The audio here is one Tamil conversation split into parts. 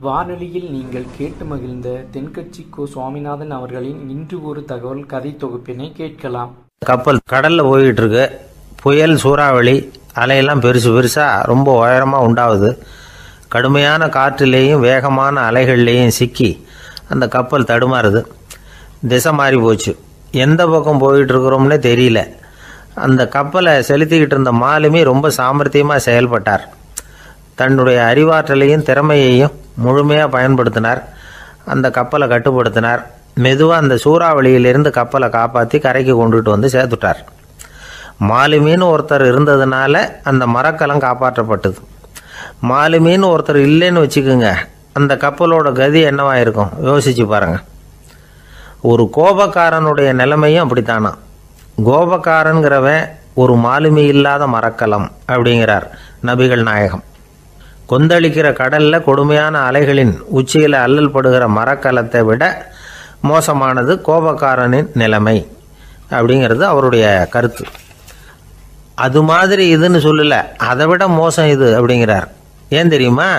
வானொலியில் நீங்கள் கேட்டு மகிழ்ந்த தென்கட்சி கோ. சுவாமிநாதன் அவர்களின் இன்று ஒரு தகவல் கதை தொகுப்பினை கேட்கலாம். கப்பல் கடலில் போய்கிட்டு இருக்கு. புயல், சூறாவளி, அலையெல்லாம் பெருசு பெருசாக ரொம்ப உயரமாக உண்டாகுது. கடுமையான காற்றிலேயும் வேகமான அலைகள்லேயும் சிக்கி அந்த கப்பல் தடுமாறுது. திசை மாறி போச்சு. எந்த பக்கம் போயிட்டு இருக்கிறோம்னே தெரியல. அந்த கப்பலை செலுத்திக்கிட்டு இருந்த மாலுமி ரொம்ப சாமர்த்தியமாக செயல்பட்டார். தன்னுடைய அறிவாற்றலையும் திறமையையும் முழுமையாக பயன்படுத்தினார். அந்த கப்பலை கட்டுப்படுத்தினார். மெதுவாக அந்த சூறாவளியிலிருந்து கப்பலை காப்பாற்றி கரைக்கு கொண்டுட்டு வந்து சேர்த்துட்டார். மாலுமின்னு ஒருத்தர் இருந்ததுனால அந்த மரக்கலம் காப்பாற்றப்பட்டது. மாலுமின்னு ஒருத்தர் இல்லைன்னு வச்சுக்கோங்க, அந்த கப்பலோட கதி என்னவாக இருக்கும் யோசிச்சு பாருங்க. ஒரு கோபக்காரனுடைய நிலைமையும் அப்படித்தானா. கோபக்காரன்கிறவன் ஒரு மாலுமி இல்லாத மரக்கலம் அப்படிங்கிறார் நபிகள் நாயகம். கொந்தளிக்கிற கடலில் கொடுமையான அலைகளின் உச்சியில் அல்லல் படுகிற மரக்கலத்தை விட மோசமானது கோபக்காரனின் நிலைமை அப்படிங்கிறது அவருடைய கருத்து. அது மாதிரி இதுன்னு சொல்லலை, அதை விட மோசம் இது அப்படிங்கிறார். ஏன் தெரியுமா?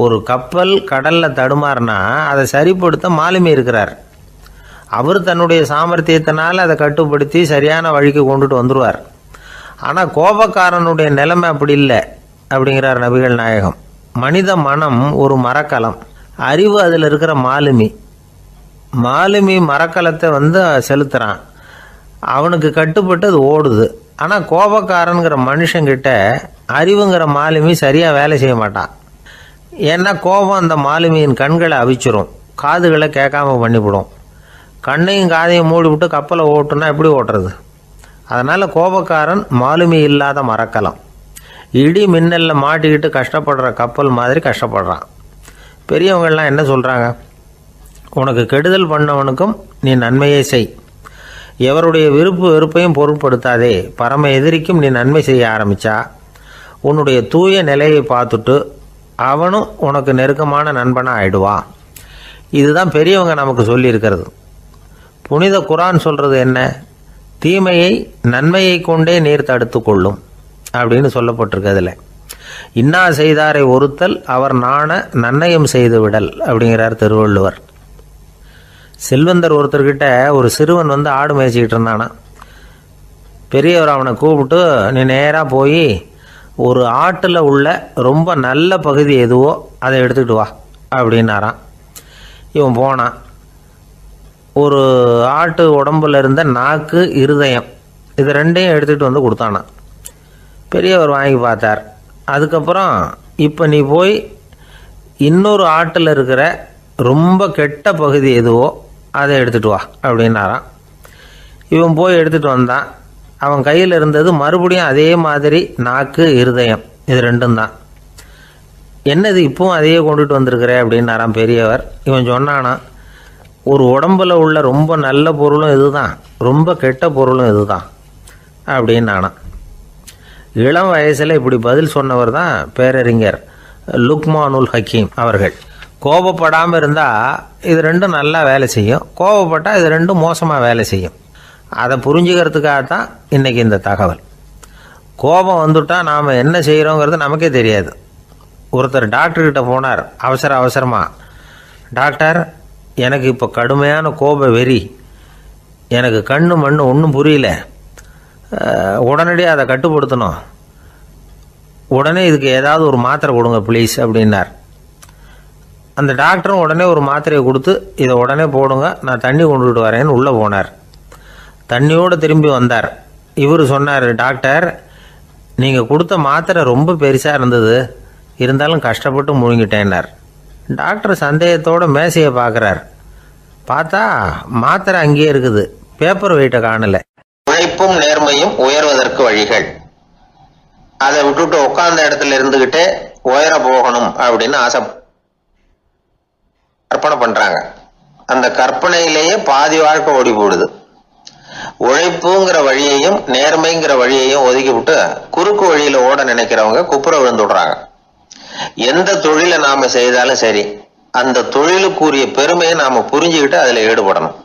ஒரு கப்பல் கடலில் தடுமாறினா அதை சரிப்படுத்த மாலுமி இருக்கிறார். அவர் தன்னுடைய சாமர்த்தியத்தினால் அதை கட்டுப்படுத்தி சரியான வழிக்கு கொண்டுட்டு வந்துடுவார். ஆனால் கோபக்காரனுடைய நிலைமை அப்படி இல்லை அப்படிங்கிறார் நபிகள் நாயகம். மனித மனம் ஒரு மரக்கலம், அறிவு அதில் இருக்கிற மாலுமி. மாலுமி மரக்கலத்தை செலுத்துகிறான், அவனுக்கு கட்டுப்பட்டு அது ஓடுது. ஆனால் கோபக்காரனுங்கிற மனுஷங்கிட்ட அறிவுங்கிற மாலுமி சரியாக வேலை செய்ய மாட்டான். ஏன்னா கோபம் அந்த மாலுமியின் கண்களை அவிச்சிரும், காதுகளை கேட்காம பண்ணிவிடும். கண்ணையும் காதையும் மூடிவிட்டு கப்பலை ஓட்டுனா எப்படி ஓட்டுறது? அதனால் கோபக்காரன் மாலுமி இல்லாத மரக்கலம். இடி மின்னலில் மாட்டிக்கிட்டு கஷ்டப்படுற கப்பல் மாதிரி கஷ்டப்படுறான். பெரியவங்கள்லாம் என்ன சொல்கிறாங்க? உனக்கு கெடுதல் பண்ணவனுக்கும் நீ நன்மையை செய், எவருடைய விருப்பு வெறுப்பையும் பொருட்படுத்தாதே. பரம எதிரிக்கும் நீ நன்மை செய்ய ஆரம்பித்தா உன்னுடைய தூய நிலையை பார்த்துட்டு அவனும் உனக்கு நெருக்கமான நண்பனாக ஆயிடுவான். இதுதான் பெரியவங்க நமக்கு சொல்லியிருக்கிறது. புனித குரான் சொல்கிறது என்ன? தீமையை நன்மையை கொண்டே நீர் தடுத்து கொள்ளும் அப்படின்னு சொல்லப்பட்டிருக்கு. அதில் இன்னா செய்தாரை ஒருத்தல் அவர் நாண நன்னயம் செய்து விடல் அப்படிங்கிறார் திருவள்ளுவர். செல்வந்தர் ஒருத்தர்கிட்ட ஒரு சிறுவன் ஆடு மேய்ச்சிக்கிட்டு இருந்தானா. பெரியவர் அவனை கூப்பிட்டு, நீ நேராக போய் ஒரு ஆட்டில் உள்ள ரொம்ப நல்ல பகுதி எதுவோ அதை எடுத்துக்கிட்டு வா அப்படின்னாரான். இவன் போனான். ஒரு ஆட்டு உடம்புல இருந்த நாக்கு, இருதயம், இது ரெண்டையும் எடுத்துகிட்டு கொடுத்தானான். பெரியவர் வாங்கி பார்த்தார். அதுக்கப்புறம் இப்போ நீ போய் இன்னொரு ஆட்டில் இருக்கிற ரொம்ப கெட்ட பகுதி எதுவோ அதை எடுத்துகிட்டு வா அப்படின்னாரான். இவன் போய் எடுத்துகிட்டு வந்தான். அவன் கையில் இருந்தது மறுபடியும் அதே மாதிரி நாக்கு, இருதயம், இது ரெண்டும் தான். என்னது இப்பவும் அதையே கொண்டுட்டு வந்திருக்கிற அப்படின்னாரான் பெரியவர். இவன் சொன்னானா, ஒரு உடம்புல உள்ள ரொம்ப நல்ல பொருளும் இதுதான், ரொம்ப கெட்ட பொருளும் இதுதான் அப்படின்னானா. இளம் வயசில் இப்படி பதில் சொன்னவர் தான் பேரறிஞர் லுக்மானுல் ஹக்கீம் அவர்கள். கோபப்படாமல் இருந்தால் இது ரெண்டும் நல்லா வேலை செய்யும், கோபப்பட்டால் இது ரெண்டும் மோசமாக வேலை செய்யும். அதை புரிஞ்சுக்கிறதுக்காகத்தான் இன்றைக்கி இந்த தகவல். கோபம் வந்துட்டால் நாம் என்ன செய்கிறோங்கிறது நமக்கே தெரியாது. ஒருத்தர் டாக்டர்கிட்ட போனார் அவசரமாக. டாக்டர், எனக்கு இப்போ கடுமையான கோப வெறி, எனக்கு கண்ணு மண்ணு ஒன்றும் புரியல, உடனடியாக அதை கட்டுப்படுத்தணும், உடனே இதுக்கு ஏதாவது ஒரு மாத்திரை கொடுங்க ப்ளீஸ் அப்படின்னார். அந்த டாக்டரும் உடனே ஒரு மாத்திரையை கொடுத்து, இதை உடனே போடுங்க, நான் தண்ணி கொண்டுகிட்டு வரேன்னு உள்ளே போனார். தண்ணியோடு திரும்பி வந்தார். இவர் சொன்னார், டாக்டர், நீங்கள் கொடுத்த மாத்திரை ரொம்ப பெருசாக இருந்தது, இருந்தாலும் கஷ்டப்பட்டு முழுங்கிட்டேன்னார். டாக்டர் சந்தேகத்தோடு மேசையை பார்க்குறார். பார்த்தா மாத்திரை அங்கேயே இருக்குது, பேப்பர் வெயிட்டை காணலை. உழைப்பும் நேர்மையும் உயர்வதற்கு வழிகள். அதை விட்டுட்டு உட்கார்ந்த இடத்துல இருந்துகிட்டே உயர போகணும் அப்படின்னு கற்பனை பண்றாங்க. அந்த கற்பனையிலேயே பாதி வாழ்க்கை ஓடி போடுது. உழைப்புங்கிற வழியையும் நேர்மைங்கிற வழியையும் ஒதுக்கி விட்டு குறுக்கு வழியில ஓட நினைக்கிறவங்க குப்புற விழுந்துடுறாங்க. எந்த தொழிலை நாம செய்தாலும் சரி, அந்த தொழிலுக்குரிய பெருமையை நாம புரிஞ்சுக்கிட்டு அதுல ஈடுபடணும்.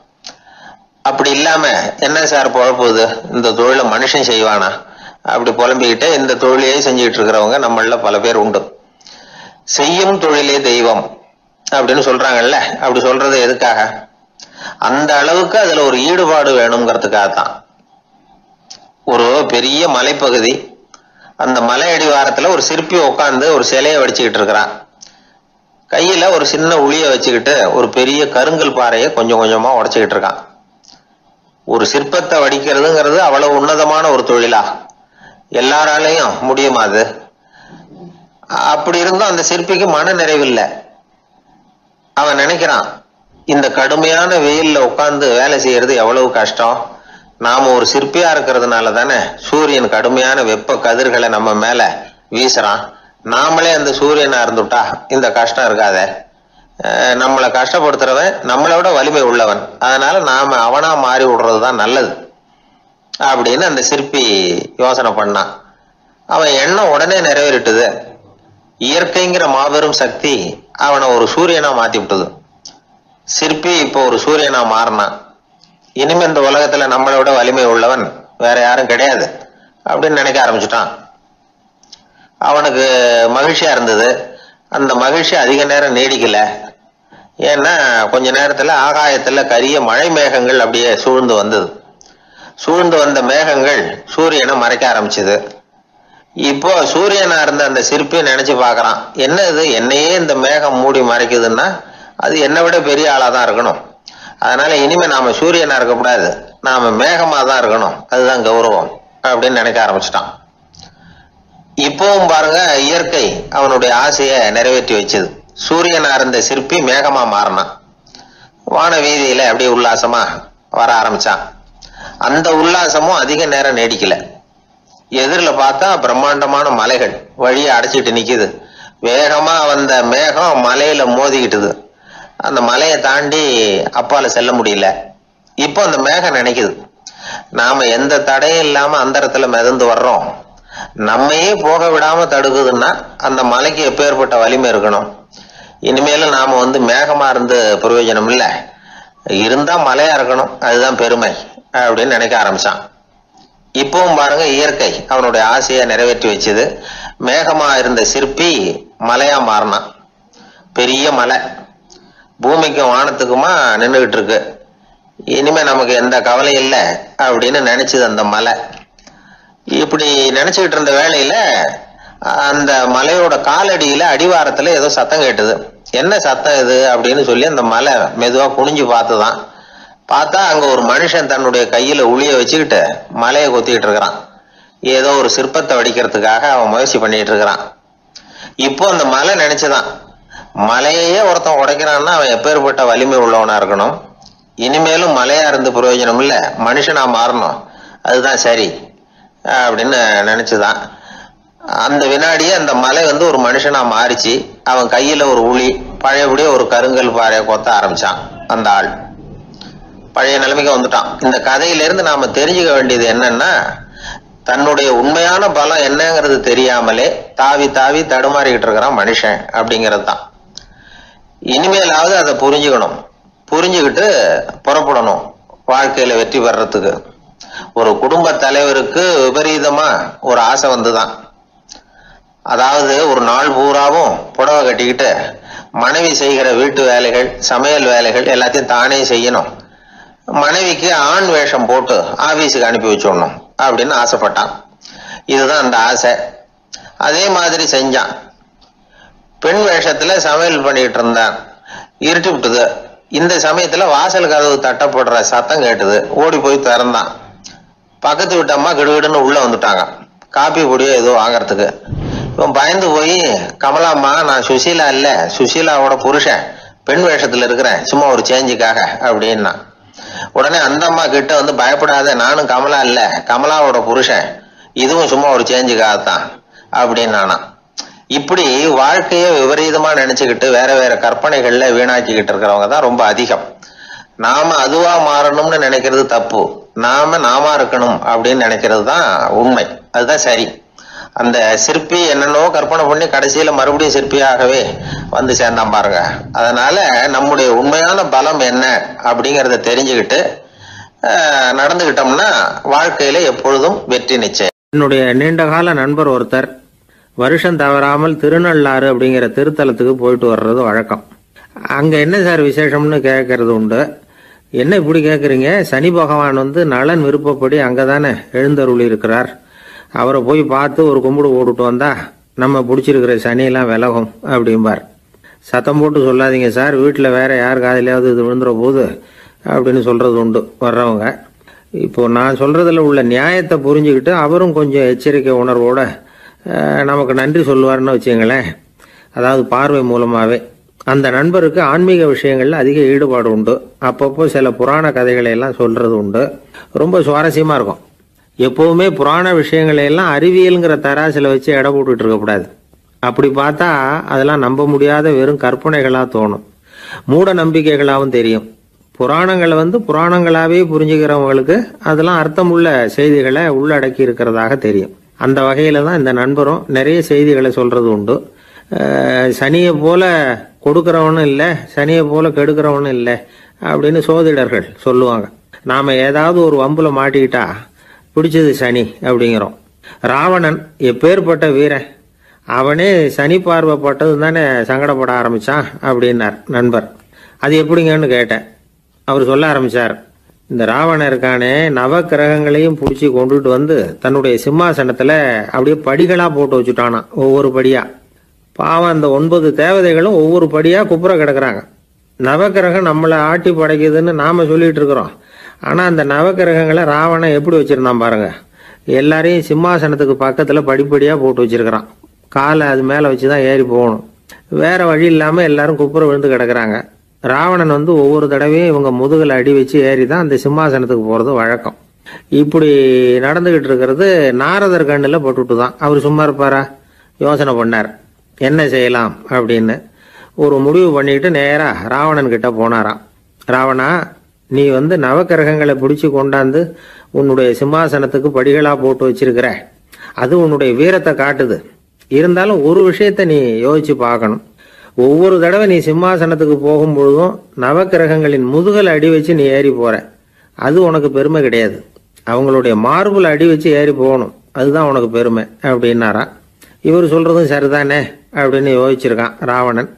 அப்படி இல்லாம, என்ன சார் பொழப்புது, இந்த தொழிலை மனுஷன் செய்வானா அப்படி புலம்பிக்கிட்டே இந்த தொழிலையே செஞ்சுக்கிட்டு இருக்கிறவங்க நம்மள பல பேர் உண்டு. செய்யும் தொழிலே தெய்வம் அப்படின்னு சொல்றாங்கல்ல, அப்படி சொல்றது எதுக்காக? அந்த அளவுக்கு அதுல ஒரு ஈடுபாடு வேணுங்கிறதுக்காகத்தான். ஒரு பெரிய மலைப்பகுதி, அந்த மலை அடிவாரத்துல ஒரு சிற்பி உட்காந்து ஒரு சிலையை வடிச்சுக்கிட்டு இருக்கிறான். கையில ஒரு சின்ன உளிய வச்சுக்கிட்டு ஒரு பெரிய கருங்கல் பாறையை கொஞ்சம் கொஞ்சமா உடைச்சுக்கிட்டு இருக்கான். ஒரு சிற்பத்தை வடிக்கிறதுங்கிறது அவ்வளவு உன்னதமான ஒரு தொழிலா? எல்லாராலையும் முடியுமா அது? அப்படி இருந்தும் அந்த சிற்பிக்கு மன நிறைவில்லை. அவன் நினைக்கிறான், இந்த கடுமையான வெயில்ல உட்கார்ந்து வேலை செய்யறது எவ்வளவு கஷ்டம். நாம ஒரு சிற்பியா இருக்கிறதுனால தானே சூரியன் கடுமையான வெப்ப கதிர்களை நம்ம மேல வீசுறான். நாமளே அந்த சூரியனா இருந்துட்டா இந்த கஷ்டம் இருக்காதே. நம்மளை கஷ்டப்படுத்துறவன் நம்மளோட வலிமை உள்ளவன், அதனால நாம அவனா மாறி விடுறதுதான் நல்லது அப்படின்னு அந்த சிற்பி யோசனை பண்ணான். அவன் எண்ணம் உடனே நிறைவேறிட்டுது. இயற்கைங்கிற மாபெரும் சக்தி அவனை ஒரு சூரியனா மாத்தி விட்டது. சிற்பி இப்போ ஒரு சூரியனா மாறினான். இனிமே இந்த உலகத்துல நம்மளோட வலிமை உள்ளவன் வேற யாரும் கிடையாது அப்படின்னு நினைக்க ஆரம்பிச்சுட்டான். அவனுக்கு மகிழ்ச்சியா இருந்தது. அந்த மகிழ்ச்சி அதிக நேரம் நீடிக்கல. ஏன்னா கொஞ்ச நேரத்துல ஆகாயத்துல கரிய மழை மேகங்கள் அப்படியே சூழ்ந்து வந்தது. சூழ்ந்து வந்த மேகங்கள் சூரியனை மறைக்க ஆரம்பிச்சது. இப்போ சூரியனா இருந்த அந்த சிற்பி நினைச்சு பாக்குறான், என்ன இது, என்னையே இந்த மேகம் மூடி மறைக்குதுன்னா அது என்னை விட பெரிய ஆளாதான் இருக்கணும். அதனால இனிமே நாம சூரியனா இருக்கக்கூடாது, நாம மேகமா தான் இருக்கணும், அதுதான் கௌரவம் அப்படின்னு நினைக்க ஆரம்பிச்சிட்டான். இப்பவும் பாருங்க, இயற்கை அவனுடைய ஆசையை நிறைவேற்றி வச்சது. சூரியனா இருந்த சிற்பி மேகமா மாறினான். வான வீதியில அப்படியே உல்லாசமா வர ஆரம்பிச்சான். அந்த உல்லாசமும் அதிக நேரம் நீடிக்கல. எதிரில் பார்த்தா பிரம்மாண்டமான மலைகள் வழியை அடைச்சிட்டு நிக்குது. வேகமா வந்த மேகம் மலையில மோதிக்கிட்டுது. அந்த மலையை தாண்டி அப்பால செல்ல முடியல. இப்போ அந்த மேகம் நினைக்குது, நாம எந்த தடையும் இல்லாம அந்தரத்துல மிதந்து வர்றோம், நம்மையே போக விடாம தடுக்குதுன்னா அந்த மலைக்கு எப்பேற்பட்ட வலிமை இருக்கணும். இனிமேலும் நாம மேகமா இருந்து பிரயோஜனம் இல்லை, இருந்தா மலையா இருக்கணும், அதுதான் பெருமை அப்படின்னு நினைக்க ஆரம்பிச்சான். இப்பவும் பாருங்க, இயற்கை அவனுடைய ஆசையை நிறைவேற்றி வச்சது. மேகமா இருந்த சிற்பி மலையா மாறினான். பெரிய மலை பூமிக்கும் வானத்துக்குமா நின்றுகிட்டு இருக்கு. இனிமே நமக்கு எந்த கவலை இல்லை அப்படின்னு நினைச்சது அந்த மலை. இப்படி நினைச்சுக்கிட்டு இருந்த வேளையில அந்த மலையோட காலடியில அடிவாரத்துல ஏதோ சத்தம் கேட்டுது. என்ன சத்தம் இது அப்படின்னு சொல்லி அந்த மலை மெதுவா குனிஞ்சு பார்த்துதான். பார்த்தா அங்க ஒரு மனுஷன் தன்னுடைய கையில உளிய வச்சுக்கிட்டு மலையை கொத்திக்கிட்டு இருக்கிறான். ஏதோ ஒரு சிற்பத்தை வடிக்கிறதுக்காக அவன் முயற்சி பண்ணிட்டு இருக்கிறான். இப்போ அந்த மலை நினைச்சுதான், மலையே ஒருத்தன் உடைக்கிறான்னா அவன் எப்பேற்பட்ட வலிமை உள்ளவனா இருக்கணும். இனிமேலும் மலையா இருந்து பிரயோஜனம் இல்ல, மனுஷனா மாறணும், அதுதான் சரி அப்படின்னு நினைச்சுதான். அந்த வினாடியே அந்த மலை ஒரு மனுஷனா மாறிச்சு. அவன் கையில ஒரு உளி, பழையபடியே ஒரு கருங்கல் பாறையை கொத்த ஆரம்பிச்சான். அந்த ஆள் பழைய நிலைமைக்கு வந்துட்டான். இந்த கதையிலிருந்து நாம தெரிஞ்சுக்க வேண்டியது என்னன்னா, தன்னுடைய உண்மையான பலம் என்னங்கிறது தெரியாமலே தாவி தாவி தடுமாறிக்கிட்டு இருக்கிறான் மனுஷன் அப்படிங்கிறது தான். இனிமேலாவது அதை புரிஞ்சுக்கணும். புரிஞ்சுக்கிட்டு புறப்படணும் வாழ்க்கையில வெற்றி பெறறதுக்கு. ஒரு குடும்ப தலைவருக்கு விபரீதமா ஒரு ஆசை வந்துதான். அதாவது ஒரு நாள் பூராவும் புடவை கட்டிக்கிட்டு மனைவி செய்கிற வீட்டு வேலைகள், சமையல் வேலைகள் எல்லாத்தையும் தானே செய்யணும். மனைவிக்கு ஆண் வேஷம் போட்டு ஆபீஸுக்கு அனுப்பி வச்சிடணும் அப்படின்னு ஆசைப்பட்டான். இதுதான் அந்த ஆசை. அதே மாதிரி செஞ்சான். பெண் வேஷத்துல சமையல் பண்ணிட்டு இருந்தான். இருட்டி விட்டுது. இந்த சமயத்துல வாசல் கதவு தட்டப்படுற சத்தம் கேட்டுது. ஓடி போய் திறந்தான். பக்கத்து வீட்டு அம்மா கிடுகிடுன்னு உள்ள வந்துட்டாங்க, காப்பி பொடியோ ஏதோ வாங்கறதுக்கு. இவன் பயந்து போய், கமலாம்மா, நான் சுசீலா இல்ல, சுசீலாவோட புருஷன், பெண் வேஷத்துல இருக்கிறேன், சும்மா ஒரு சேஞ்சுக்காக அப்படின்னா. உடனே அந்த அம்மா கிட்ட பயப்படாத, நானும் கமலா இல்ல, கமலாவோட புருஷன், இதுவும் சும்மா ஒரு சேஞ்சுக்காகத்தான் அப்படின்னு. இப்படி வாழ்க்கைய விபரீதமா நினைச்சுக்கிட்டு வேற வேற கற்பனைகள்ல வீணாக்கிக்கிட்டு இருக்கிறவங்க தான் ரொம்ப அதிகம். நாம அதுவா மாறணும்னு நினைக்கிறது தப்பு. நாம இருக்கணும் அப்படின்னு நினைக்கிறது தான் உண்மை, அதுதான் சரி. அந்த சிற்பி என்னென்னோ கற்பனை பண்ணி கடைசியில மறுபடியும் சிற்பியாகவே சேர்ந்தான் பாருங்க. அதனால நம்முடைய உண்மையான பலம் என்ன அப்படிங்கறத தெரிஞ்சுக்கிட்டு நடந்துகிட்டோம்னா வாழ்க்கையில எப்பொழுதும் வெற்றி நிச்சயம். என்னுடைய நீண்டகால நண்பர் ஒருத்தர் வருஷம் தவறாமல் திருநள்ளாறு அப்படிங்கிற திருத்தலத்துக்கு போயிட்டு வர்றது வழக்கம். அங்கே என்ன சார் விசேஷம்னு கேட்கறது உண்டு. என்ன இப்படி கேட்குறீங்க? சனி பகவான் வந்து நலன் விருப்பப்படி அங்கே தானே எழுந்தருளி இருக்கிறார். அவரை போய் பார்த்து ஒரு கும்பிடு போட்டுட்டு வந்தா நம்ம பிடிச்சிருக்கிற சனியெல்லாம் விலகும் அப்படிம்பார். சத்தம் போட்டு சொல்லாதீங்க சார், வீட்டில் வேற யார் காதிலையாவது இது விழுந்துற போது அப்படின்னு சொல்கிறது உண்டு வர்றவங்க. இப்போது நான் சொல்கிறதுல உள்ள நியாயத்தை புரிஞ்சுக்கிட்டு அவரும் கொஞ்சம் எச்சரிக்கை உணர்வோடு நமக்கு நன்றி சொல்லுவார்னு வச்சுங்களேன். அதாவது பார்வை மூலமாகவே அந்த நண்பருக்கு ஆன்மீக விஷயங்களில் அதிக ஈடுபாடு உண்டு. அப்பப்போ சில புராண கதைகளை எல்லாம் சொல்கிறது உண்டு. ரொம்ப சுவாரஸ்யமாக இருக்கும். எப்போவுமே புராண விஷயங்களையெல்லாம் அறிவியலுங்கிற தராசில் வச்சு எடை போட்டுட்டு இருக்கக்கூடாது. அப்படி பார்த்தா அதெல்லாம் நம்ப முடியாத வெறும் கற்பனைகளாக தோணும், மூட நம்பிக்கைகளாகவும் தெரியும். புராணங்களை வந்து புராணங்களாகவே புரிஞ்சுக்கிறவங்களுக்கு அதெல்லாம் அர்த்தமுள்ள செய்திகளை உள்ளடக்கி இருக்கிறதாக தெரியும். அந்த வகையில் தான் இந்த நண்பரும் நிறைய செய்திகளை சொல்கிறது உண்டு. சனியை போல கொடுக்குறவனும் இல்லை, சனியை போல கெடுக்கிறவனும் இல்லை அப்படின்னு சோதிடர்கள் சொல்லுவாங்க. நாம் ஏதாவது ஒரு வம்புல மாட்டிக்கிட்டா பிடிச்சது சனி அப்படிங்கிறோம். ராவணன் எப்பேற்பட்ட வீரன், அவனே சனி பார்வைப்பட்டது தானே சங்கடப்பட ஆரம்பித்தான் அப்படின்னார் நண்பர். அது எப்படிங்கன்னு கேட்டேன். அவர் சொல்ல ஆரம்பித்தார், இந்த ராவணன் இருக்கானே நவ கிரகங்களையும் பிடிச்சி கொண்டுட்டு வந்து தன்னுடைய சிம்மாசனத்தில் அப்படியே படிகளாக போட்டு வச்சுட்டானா, ஒவ்வொரு படியாக. பாவம் அந்த 9 தேவதைகளும் ஒவ்வொரு படியாக குப்புற கிடக்குறாங்க. நவக்கிரகம் நம்மளை ஆட்டி படைக்குதுன்னு நாம் சொல்லிட்டு இருக்கிறோம். ஆனால் அந்த நவக்கிரகங்களை ராவணன் எப்படி வச்சுருந்தான் பாருங்க. எல்லாரையும் சிம்மாசனத்துக்கு பக்கத்தில் படிப்படியாக போட்டு வச்சிருக்கிறான். காலை அது மேலே வச்சு தான் ஏறி போகணும். வேற வழி இல்லாமல் எல்லாரும் குப்புற விழுந்து கிடக்குறாங்க. ராவணன் வந்து ஒவ்வொரு தடவையும் இவங்க முதுகில் அடி வச்சு ஏறி தான் அந்த சிம்மாசனத்துக்கு போகிறது வழக்கம். இப்படி நடந்துக்கிட்டு இருக்கிறது நாரதர் கண்ணில் போட்டுட்டு தான். அவர் சும்மா இருப்பாரா? யோசனை பண்ணார் என்ன செய்யலாம் அப்படின்னு. ஒரு முடிவு பண்ணிட்டு நேராக ராவணன் கிட்ட போனாராம். ராவணா, நீ வந்து நவக்கிரகங்களை பிடிச்சி கொண்டாந்து உன்னுடைய சிம்மாசனத்துக்கு படிகளாக போட்டு வச்சிருக்கிற, அது உன்னுடைய வீரத்தை காட்டுது. இருந்தாலும் ஒரு விஷயத்த நீ யோசிச்சு பார்க்கணும். ஒவ்வொரு தடவை நீ சிம்மாசனத்துக்கு போகும்பொழுதும் நவக்கிரகங்களின் முதுகல் அடி வச்சு நீ ஏறி போற, அது உனக்கு பெருமை கிடையாது. அவங்களுடைய மார்புல அடி வச்சு ஏறி போகணும், அதுதான் உனக்கு பெருமை அப்படின்னாரா. இவர் சொல்றதும் சரிதானே அப்படின்னு யோசிச்சிருக்கான் ராவணன்.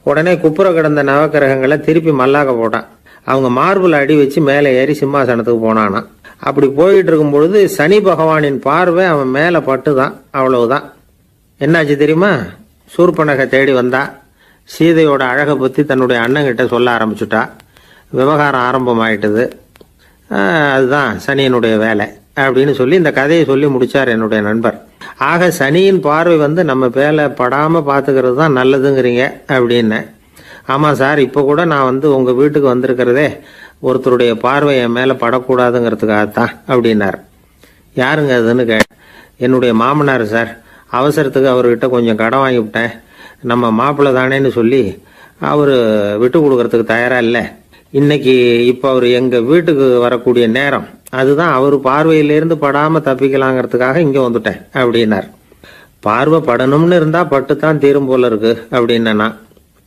உடனே குப்புற கிடந்த நவக்கிரகங்களை திருப்பி மல்லாக்க போட்டான். அவங்க மார்புல அடி வச்சு மேலே ஏறி சிம்மாசனத்துக்கு போனானா. அப்படி போயிட்டு இருக்கும் பொழுது சனி பகவானின் பார்வை அவன் மேலே பட்டுதான். அவ்வளவுதான். என்னாச்சு தெரியுமா? சூர்பனகை தேடி வந்தா. சீதையோட அழகை பற்றி தன்னுடைய அண்ணங்கிட்ட சொல்ல ஆரம்பிச்சுட்டா. விவகாரம் ஆரம்பமாயிட்டது. அதுதான் சனியனுடைய வேலை அப்படின்னு சொல்லி இந்த கதையை சொல்லி முடிச்சார் என்னுடைய நண்பர். ஆக சனியின் பார்வை வந்து நம்ம பேல படாமல் பார்த்துக்கிறது தான் நல்லதுங்கிறீங்க அப்படின்னு. ஆமாம் சார், இப்போ கூட நான் வந்து உங்கள் வீட்டுக்கு வந்திருக்கிறதே ஒருத்தருடைய பார்வை என் மேலே படக்கூடாதுங்கிறதுக்காகத்தான் அப்படின்னார். யாருங்க அதுன்னு என்னுடைய மாமனார் சார். அவசரத்துக்கு அவர்கிட்ட கொஞ்சம் கடன் வாங்கிவிட்டேன். நம்ம மாப்பிள்ளை தானேன்னு சொல்லி அவர் விட்டு கொடுக்கறதுக்கு தயாராக இல்லை. இன்னைக்கு இப்போ அவர் எங்கள் வீட்டுக்கு வரக்கூடிய நேரம், அதுதான் அவர் பார்வையிலேருந்து படாமல் தப்பிக்கலாங்கிறதுக்காக இங்கே வந்துட்டேன் அப்படின்னார். பார்வை படணும்னு இருந்தால் பட்டுத்தான் தீரும் போல இருக்கு அப்படின்னா.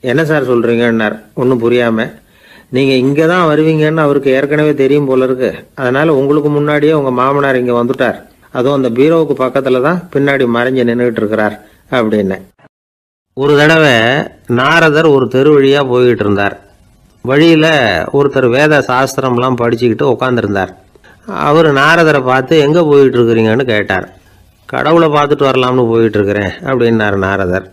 என்ன சார் சொல்கிறீங்கன்னார் ஒன்றும் புரியாமல். நீங்கள் இங்கே தான் வருவீங்கன்னு அவருக்கு ஏற்கனவே தெரியும் போல இருக்கு. அதனால் உங்களுக்கு முன்னாடியே உங்கள் மாமனார் இங்கே வந்துட்டார். அதுவும் அந்த பீரோவுக்கு பக்கத்தில் தான் பின்னாடி மறைஞ்சு நின்றுட்டு இருக்கிறார் அப்படின்னு. ஒரு தடவை நாரதர் ஒரு தெரு வழியாக போய்கிட்டு இருந்தார். வழியில் ஒருத்தர் வேத சாஸ்திரம்லாம் படிச்சுக்கிட்டு உட்காந்துருந்தார். அவர் நாரதரை பார்த்து எங்கே போயிட்டு இருக்கிறீங்கன்னு கேட்டார். கடவுளை பார்த்துட்டு வரலாம்னு போயிட்டு இருக்கிறேன் அப்படின்னார் நாரதர்.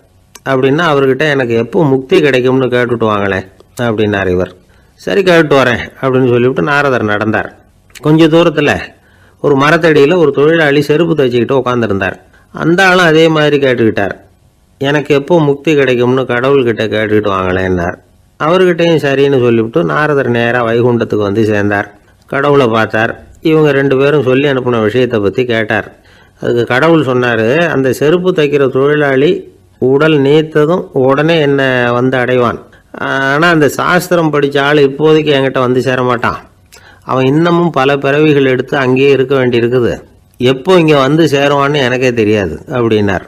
அப்படின்னா அவர்கிட்ட எனக்கு எப்போ முக்தி கிடைக்கும்னு கேட்டுட்டு வாங்களேன் அப்படின்னார் இவர். சரி கேட்டு வரேன் அப்படின்னு சொல்லிவிட்டு நாரதர் நடந்தார். கொஞ்சம் தூரத்தில் ஒரு மரத்தடியில் ஒரு தொழிலாளி செருப்பு தைச்சிக்கிட்டு உட்காந்துருந்தார். அந்த ஆளும் அதே மாதிரி கேட்டுக்கிட்டார். எனக்கு எப்போ முக்தி கிடைக்கும்னு கடவுள்கிட்ட கேட்டுக்கிட்டு வாங்களேன்னார். அவர்கிட்டையும் சரின்னு சொல்லிவிட்டு நாரதர் நேராக வைகுண்டத்துக்கு வந்து சேர்ந்தார். கடவுளை பார்த்தார். இவங்க 2 பேரும் சொல்லி அனுப்பின விஷயத்தை பற்றி கேட்டார். அதுக்கு கடவுள் சொன்னார், அந்த செருப்பு தைக்கிற தொழிலாளி உடல் நீத்ததும் உடனே என்னை வந்து அடைவான். ஆனால் அந்த சாஸ்திரம் படித்த ஆள் இப்போதைக்கு என்கிட்ட வந்து சேர மாட்டான். அவன் இன்னமும் பல பிறவிகள் எடுத்து அங்கேயே இருக்க வேண்டியிருக்குது. எப்போ இங்கே வந்து சேருவான்னு எனக்கே தெரியாது அப்படின்னார்.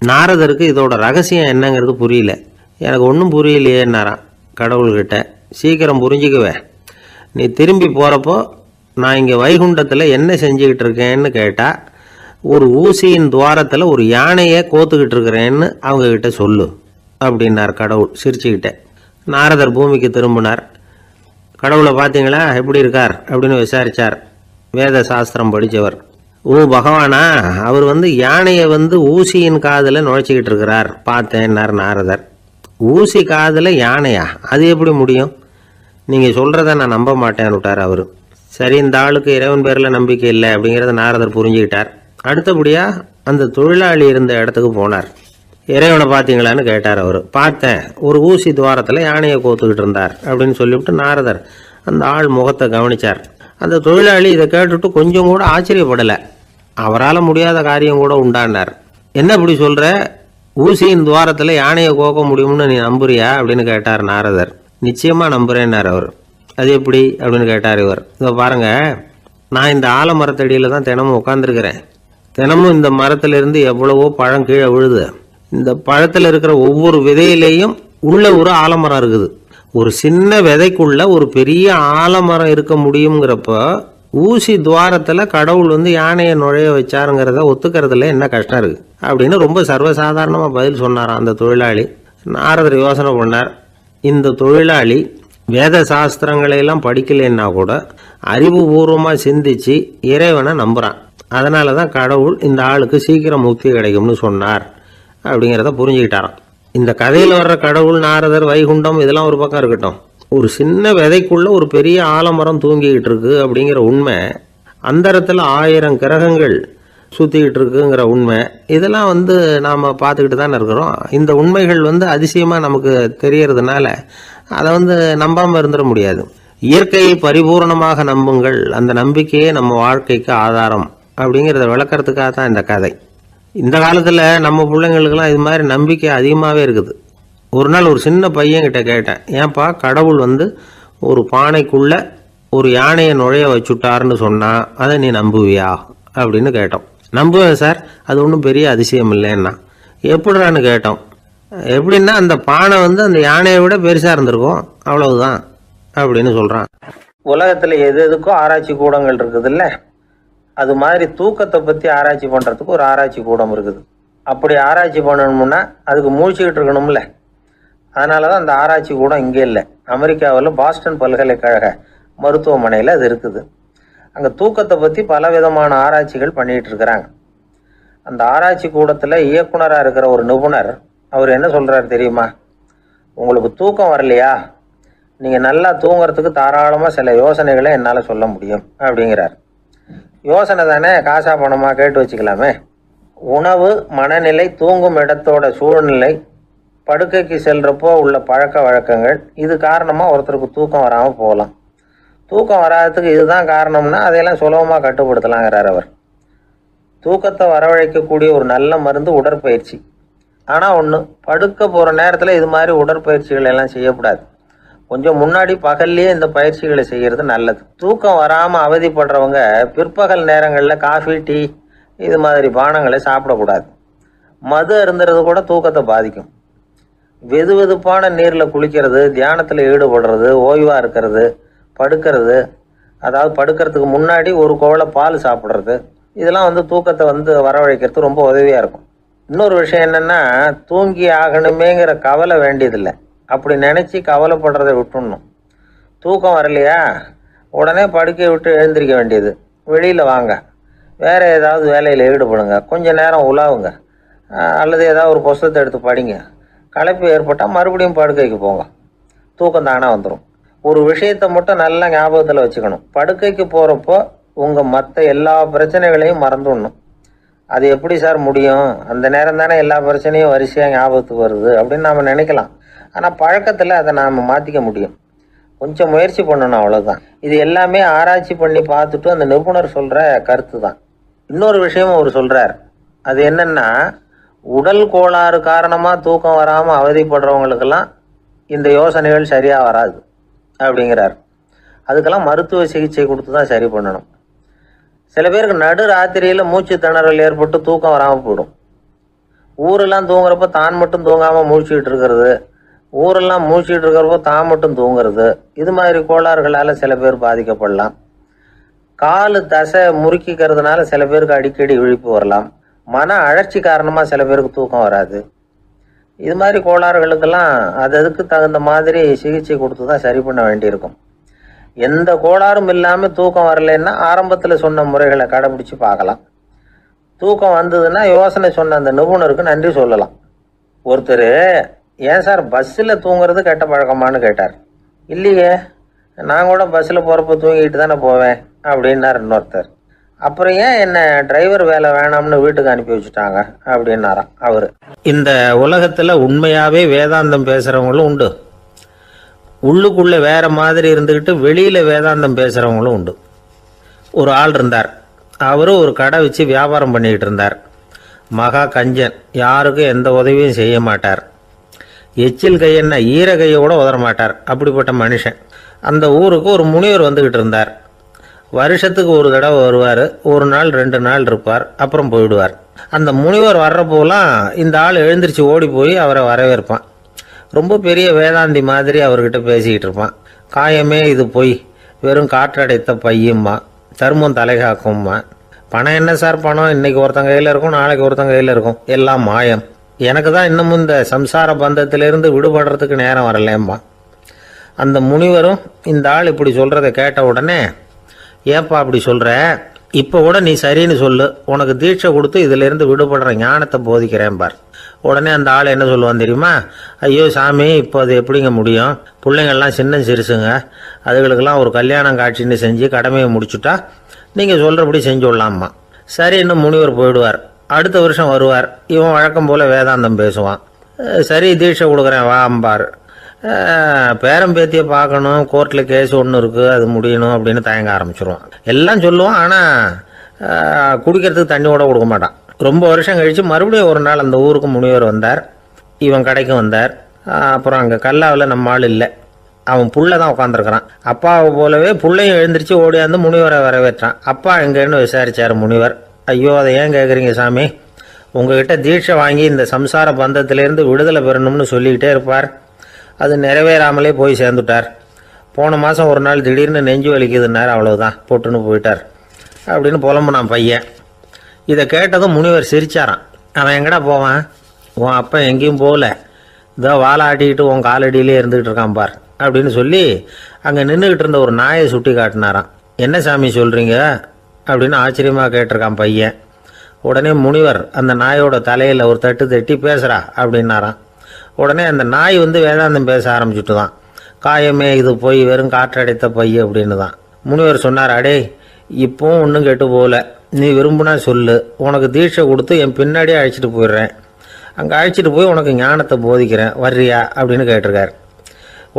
நாரதருக்கு இதோட ரகசியம் என்னங்கிறது புரியல. எனக்கு ஒன்றும் புரியலையேன்னாரான் கடவுள்கிட்ட. சீக்கிரம் புரிஞ்சுக்குவேன். நீ திரும்பி போகிறப்போ நான் இங்கே வைகுண்டத்தில் என்ன செஞ்சுக்கிட்டு இருக்கேன்னு கேட்டால், ஒரு ஊசியின் துவாரத்தில் ஒரு யானையை கோத்துக்கிட்டு இருக்கிறேன்னு அவங்கக்கிட்ட சொல்லு அப்படின்னார் கடவுள் சிரிச்சுக்கிட்டே. நாரதர் பூமிக்கு திரும்பினார். கடவுளை பார்த்தீங்களா, எப்படி இருக்கார் அப்படின்னு விசாரித்தார். வேத சாஸ்திரம் படித்தவர். ஓ பகவானா, அவர் யானையை ஊசியின் காதில் நுழைச்சிக்கிட்டு இருக்கிறார் பார்த்தேன்னார் நாரதர். ஊசி காதில் யானையா? அது எப்படி முடியும்? நீங்கள் சொல்கிறத நான் நம்ப மாட்டேன்னு விட்டார் அவர். சரி, இந்த ஆளுக்கு இறைவன் பேரில் நம்பிக்கை இல்லை அப்படிங்கிறத நாரதர் புரிஞ்சுக்கிட்டார். அடுத்தபடியாக அந்த தொழிலாளி இருந்த இடத்துக்கு போனார். இறைவனை பார்த்தீங்களான்னு கேட்டார் அவர். பார்த்தேன், ஒரு ஊசி துவாரத்தில் யானையை கோத்துக்கிட்டு இருந்தார் அப்படின்னு சொல்லிவிட்டு நாரதர் அந்த ஆள் முகத்தை கவனித்தார். அந்த தொழிலாளி இதை கேட்டுட்டு கொஞ்சம் கூட ஆச்சரியப்படலை. அவரால் முடியாத காரியம் கூட உண்டானார். என்ன இப்படி சொல்கிற, ஊசியின் துவாரத்தில் யானையை கோக்க முடியும்னு நீ நம்புறியா அப்படின்னு கேட்டார் நாரதர். நிச்சயமாக நம்புகிறேன்னார் அவர். அது எப்படி அப்படின்னு கேட்டார் இவர். இதை பாருங்கள், நான் இந்த ஆலமரத்தடியில் தான் தினமும் உட்காந்துருக்கிறேன். தினமும் இந்த மரத்திலிருந்து எவ்வளவோ பழம் கீழே விழுது. இந்த பழத்தில் இருக்கிற ஒவ்வொரு விதையிலையும் உள்ள ஒரு ஆலமரம் இருக்குது. ஒரு சின்ன விதைக்குள்ள ஒரு பெரிய ஆலமரம் இருக்க முடியுங்கிறப்ப ஊசி துவாரத்தில் கடவுள் யானையை நுழைய வச்சாருங்கிறத ஒத்துக்கிறதுல என்ன கஷ்டம் இருக்குது அப்படின்னு ரொம்ப சர்வசாதாரணமாக பதில் சொன்னாராம் அந்த தொழிலாளி. நாரதர் யோசனை பண்ணார். இந்த தொழிலாளி வேத சாஸ்திரங்களையெல்லாம் படிக்கலைன்னா கூட அறிவுபூர்வமாக சிந்திச்சு இறைவனை நம்புகிறான். அதனால தான் கடவுள் இந்த ஆளுக்கு சீக்கிரம் முக்தி கிடைக்கும்னு சொன்னார் அப்படிங்கிறத புரிஞ்சுக்கிட்டாராம். இந்த கதையில் வர்ற கடவுள், நாரதர், வைகுண்டம் இதெல்லாம் ஒரு பக்கம் இருக்கட்டும், ஒரு சின்ன விதைக்குள்ள ஒரு பெரிய ஆலமரம் தூங்கிக்கிட்டு இருக்கு அப்படிங்கிற உண்மை, அந்தரத்தில் 1000 கிரகங்கள் சுற்றிக்கிட்டு இருக்குங்கிற உண்மை, இதெல்லாம் நாம் பார்த்துக்கிட்டு தானே இருக்கிறோம். இந்த உண்மைகள் அதிசயமாக நமக்கு தெரியறதுனால அதை நம்பாமல் இருந்துட முடியாது. இயற்கையை பரிபூர்ணமாக நம்புங்கள், அந்த நம்பிக்கையே நம்ம வாழ்க்கைக்கு ஆதாரம் அப்படிங்கிறத விளக்கறதுக்காக தான் இந்த கதை. இந்த காலத்தில் நம்ம பிள்ளைங்களுக்கெல்லாம் இது மாதிரி நம்பிக்கை அதிகமாகவே இருக்குது. ஒரு நாள் ஒரு சின்ன பையன்கிட்ட கேட்டேன், ஏன்பா கடவுள் ஒரு பானைக்குள்ளே ஒரு யானையை நுழைய வச்சுட்டாருன்னு சொன்னால் அதை நீ நம்புவியா அப்படின்னு கேட்டோம். நம்புவேன் சார், அது ஒன்றும் பெரிய அதிசயம் இல்லைன்னா. எப்படிறான்னு கேட்டோம். எப்படின்னா அந்த பானை அந்த யானையை விட பெருசாக இருந்திருக்கும், அவ்வளவுதான் அப்படின்னு சொல்கிறான். உலகத்தில் எது எதுக்கும் ஆராய்ச்சி கூடங்கள் இருக்குதுல்ல, அது மாதிரி தூக்கத்தை பற்றி ஆராய்ச்சி பண்ணுறதுக்கு ஒரு ஆராய்ச்சி கூடம் இருக்குது. அப்படி ஆராய்ச்சி பண்ணணும்னா அதுக்கு மூழ்கிக்கிட்டு இருக்கணும்ல. அதனால தான் அந்த ஆராய்ச்சி கூடம் இங்கே இல்லை. அமெரிக்காவில் பாஸ்டன் பல்கலைக்கழக மருத்துவமனையில் அது இருக்குது. அங்கே தூக்கத்தை பற்றி பலவிதமான ஆராய்ச்சிகள் பண்ணிகிட்டு இருக்கிறாங்க. அந்த ஆராய்ச்சி கூடத்தில் இயக்குனராக இருக்கிற ஒரு நிபுணர், அவர் என்ன சொல்கிறாரு தெரியுமா? உங்களுக்கு தூக்கம் வரலையா, நீங்கள் நல்லா தூங்குறதுக்கு தாராளமாக சில யோசனைகளை என்னால் சொல்ல முடியும் அப்படிங்கிறார். யோசனை தானே, காசா பணமாக கேட்டு வச்சுக்கலாமே. உணவு, மனநிலை, தூங்கும் இடத்தோட சூழ்நிலை, படுக்கைக்கு செல்றப்போ உள்ள பழக்க வழக்கங்கள், இது காரணமாக ஒருத்தருக்கு தூக்கம் வராமல் போகலாம். தூக்கம் வராததுக்கு இதுதான் காரணம்னா அதையெல்லாம் சுலபமாக கட்டுப்படுத்தலாங்கிறார் அவர். தூக்கத்தை வரவழைக்கக்கூடிய ஒரு நல்ல மருந்து உடற்பயிற்சி. ஆனால் ஒன்று, படுக்க போகிற நேரத்தில் இது மாதிரி உடற்பயிற்சிகள் எல்லாம் செய்யக்கூடாது. கொஞ்சம் முன்னாடி பகல்லையே இந்த பயிற்சிகளை செய்கிறது நல்லது. தூக்கம் வராமல் அவதிப்படுறவங்க பிற்பகல் நேரங்களில் காஃபி, டீ இது மாதிரி பானங்களை சாப்பிடக்கூடாது. மது அருந்துறது கூட தூக்கத்தை பாதிக்கும். வெது வெதுப்பான நீரில் குளிக்கிறது, தியானத்தில் ஈடுபடுறது, ஓய்வாக இருக்கிறது, படுக்கிறது, அதாவது படுக்கிறதுக்கு முன்னாடி ஒரு கோவலை பால் சாப்பிட்றது, இதெல்லாம் தூக்கத்தை வரவழைக்கிறது ரொம்ப உதவியாக இருக்கும். இன்னொரு விஷயம் என்னென்னா, தூங்கி ஆகணுமேங்கிற கவலை வேண்டியதில்லை. அப்படி நினச்சி கவலைப்படுறதை விட்டுடணும். தூக்கம் வரலையா, உடனே படுக்கையை விட்டு எழுந்திரிக்க வேண்டியது. வெளியில் வாங்க, வேறு ஏதாவது வேலையில் ஈடுபடுங்க, கொஞ்சம் நேரம் உலாவுங்க, அல்லது ஏதாவது ஒரு புஸ்தகத்தை எடுத்து படிங்க. களைப்பு ஏற்பட்டால் மறுபடியும் படுக்கைக்கு போங்க, தூக்கம் தானே வந்துடும். ஒரு விஷயத்தை மட்டும் நல்லா ஞாபகத்தில் வச்சுக்கணும். படுக்கைக்கு போகிறப்போ உங்கள் மற்ற எல்லா பிரச்சனைகளையும் மறந்துடணும். அது எப்படி சார் முடியும், அந்த நேரம் தானே எல்லா பிரச்சனையும் வரிசையாக ஞாபகத்துக்கு வருது அப்படின்னு நாம் நினைக்கலாம். ஆனால் பழக்கத்தில் அதை நாம் மாற்றிக்க முடியும். கொஞ்சம் முயற்சி பண்ணணும், அவ்வளோதான். இது எல்லாமே ஆராய்ச்சி பண்ணி பார்த்துட்டு அந்த நிபுணர் சொல்கிற கருத்து தான். இன்னொரு விஷயமும் அவர் சொல்கிறார். அது என்னென்னா, உடல் கோளாறு காரணமாக தூக்கம் வராமல் அவதிப்படுறவங்களுக்கெல்லாம் இந்த யோசனைகள் சரியாக வராது அப்படிங்கிறார். அதுக்கெல்லாம் மருத்துவ சிகிச்சை கொடுத்து தான் சரி பண்ணணும். சில பேருக்கு நடு ராத்திரியில் மூச்சு திணறல் ஏற்பட்டு தூக்கம் வராமல் போயிடும். ஊரெல்லாம் தூங்குறப்போ தான் மட்டும் தூங்காமல் மூழ்கிட்டு இருக்கிறது, ஊரெல்லாம் மூழ்கிட்டு இருக்கிறப்போ தான் மட்டும் தூங்குறது, இது மாதிரி கோளாறுகளால் சில பேர் பாதிக்கப்படலாம். காலு தசை முறுக்கிக்கிறதுனால சில பேருக்கு அடிக்கடி விழிப்பு வரலாம். மன அழற்சி காரணமாக சில பேருக்கு தூக்கம் வராது. இது மாதிரி கோளாறுகளுக்கெல்லாம் அதுக்கு தகுந்த மாதிரி சிகிச்சை கொடுத்து தான் சரி பண்ண வேண்டியிருக்கும். எந்த கோளாறும் இல்லாமல் தூக்கம் வரலைன்னா ஆரம்பத்தில் சொன்ன முறைகளை கடைபிடிச்சு பார்க்கலாம். தூக்கம் வந்ததுன்னா யோசனை சொன்ன அந்த நிபுணருக்கு நன்றி சொல்லலாம். ஒருத்தர், ஏன் சார் பஸ்ஸில் தூங்குறது கெட்ட பழக்கமானு கேட்டார். இல்லையே, நான் கூட பஸ்ஸில் போகிறப்ப தூங்கிட்டு தானே போவேன் அப்படின்னார் இன்னொருத்தர். அப்புறம் ஏன் என்ன டிரைவர் வேலை வேணாம்னு வீட்டுக்கு அனுப்பி வச்சுட்டாங்க அப்படின்னாராம் அவர். இந்த உலகத்தில் உண்மையாகவே வேதாந்தம் பேசுகிறவங்களும் உண்டு, உள்ளுக்குள்ளே வேற மாதிரி இருந்துக்கிட்டு வெளியில் வேதாந்தம் பேசுகிறவங்களும் உண்டு. ஒரு ஆள் இருந்தார், அவரும் ஒரு கடை வச்சு வியாபாரம் பண்ணிக்கிட்டு இருந்தார். மகா கஞ்சன், யாருக்கும் எந்த உதவியும் செய்ய மாட்டார். எச்சில் கையென்ன ஈர கையை கூட உதற மாட்டார். அப்படிப்பட்ட மனுஷன். அந்த ஊருக்கு ஒரு முனிவர் வந்துக்கிட்டு இருந்தார். வருஷத்துக்கு ஒரு தடவை வருவார், ஒரு நாள் 2 நாள் இருப்பார், அப்புறம் போயிடுவார். அந்த முனிவர் வர்றப்போலாம் இந்த ஆள் எழுந்திரிச்சு ஓடி போய் அவரை வரவேற்பான். ரொம்ப பெரிய வேதாந்தி மாதிரி அவர்கிட்ட பேசிக்கிட்டு இருப்பான். காயமே இது போய் வெறும் காற்றடைத்த பையும்மா, தர்மம் தலைகாக்கும்மா. பணம் என்ன சார் பணம், இன்னைக்கு ஒருத்தன் கையில் இருக்கும், நாளைக்கு ஒருத்தன் கையில் இருக்கும், எல்லாம் மாயம். எனக்கு தான் இன்னமும் இந்த சம்சார பந்தத்திலிருந்து விடுபடுறதுக்கு நேரம் வரலேம்மா. அந்த முனிவரும் இந்த ஆள் இப்படி சொல்கிறத கேட்ட உடனே, ஏப்பா அப்படி சொல்கிற, இப்போ கூட நீ சரின்னு சொல்லு, உனக்கு தீட்சை கொடுத்து இதிலிருந்து விடுபடுற ஞானத்தை போதிக்கிறேன் பார். உடனே அந்த ஆள் என்ன சொல்லுவான் தெரியுமா? ஐயோ சாமி, இப்போ அது எப்படிங்க முடியும், பிள்ளைங்கள்லாம் சின்ன சிறுசுங்க, அதுகளுக்கெல்லாம் ஒரு கல்யாணம் காட்சின்னு செஞ்சு கடமையை முடிச்சுட்டா நீங்கள் சொல்கிறபடி செஞ்சு விடலாம்மா. சரி, இன்னும் முனிவர் போயிடுவார். அடுத்த வருஷம் வருவார். இவன் வழக்கம் போல் வேதாந்தம் பேசுவான். சரி, தீட்சை கொடுக்குறேன் வா அம்பார். பேரம்பேத்தியை பார்க்கணும், கோர்ட்டில் கேஸ் ஒன்று இருக்குது, அது முடியணும் அப்படின்னு தயங்க ஆரம்பிச்சிருவான். எல்லாம் சொல்லுவான், ஆனால் குடிக்கிறதுக்கு தண்ணி கூட கொடுக்க மாட்டான். ரொம்ப வருஷம் கழித்து மறுபடியும் ஒரு நாள் அந்த ஊருக்கு முனிவர் வந்தார். இவன் கடைக்கு வந்தார். அப்புறம் அங்கே கல்லாவில் நம்ம ஆள் இல்லை, அவன் புள்ள தான் உட்காந்துருக்கிறான். அப்பாவை போலவே புள்ளையும் எழுந்திரிச்சு ஓடியாந்து முனிவரை வரவேற்றான். அப்பா எங்கன்னு விசாரிச்சார் முனிவர். ஐயோ, அதை ஏன் கேட்குறீங்க சாமி, உங்ககிட்ட தீட்சை வாங்கி இந்த சம்சார பந்தத்திலேருந்து விடுதலை பெறணும்னு சொல்லிக்கிட்டே இருப்பார், அது நிறைவேறாமலே போய் சேர்ந்துட்டார். போன மாதம் ஒரு நாள் திடீர்னு நெஞ்சு வலிக்குதுன்னார், அவ்வளோதான் போட்டுன்னு போயிட்டார் அப்படின்னு புலம்புனான் பையன். இதை கேட்டதும் முனிவர் சிரிச்சாரான். அவன் எங்கடா போவான், உன் அப்பா எங்கேயும் போகல, இதோ வாழை ஆட்டிக்கிட்டு உன் காலடியிலே இருந்துகிட்டு இருக்கான் பார் அப்படின்னு சொல்லி அங்கே நின்றுக்கிட்டு இருந்த ஒரு நாயை சுட்டி காட்டினாரான். என்ன சாமி சொல்கிறீங்க அப்படின்னு ஆச்சரியமாக கேட்டிருக்கான் பையன். உடனே முனிவர் அந்த நாயோட தலையில் ஒரு தட்டு தட்டி பேசுகிறா அப்படின்னாரான். உடனே அந்த நாய் வேதாந்தம் பேச ஆரம்பிச்சுட்டு தான். காயமே இது போய் வெறும் காற்றடைத்த பைய அப்படின்னு தான். முனிவர் சொன்னார், அடே இப்போவும் ஒன்றும் கெட்டு போகல, நீ விரும்புனா சொல்லு, உனக்கு தீட்சை கொடுத்து என் பின்னாடியே அழைச்சிட்டு போயிடுறேன், அங்கே அழைச்சிட்டு போய் உனக்கு ஞானத்தை போதிக்கிறேன், வர்றியா அப்படின்னு கேட்டிருக்கார்.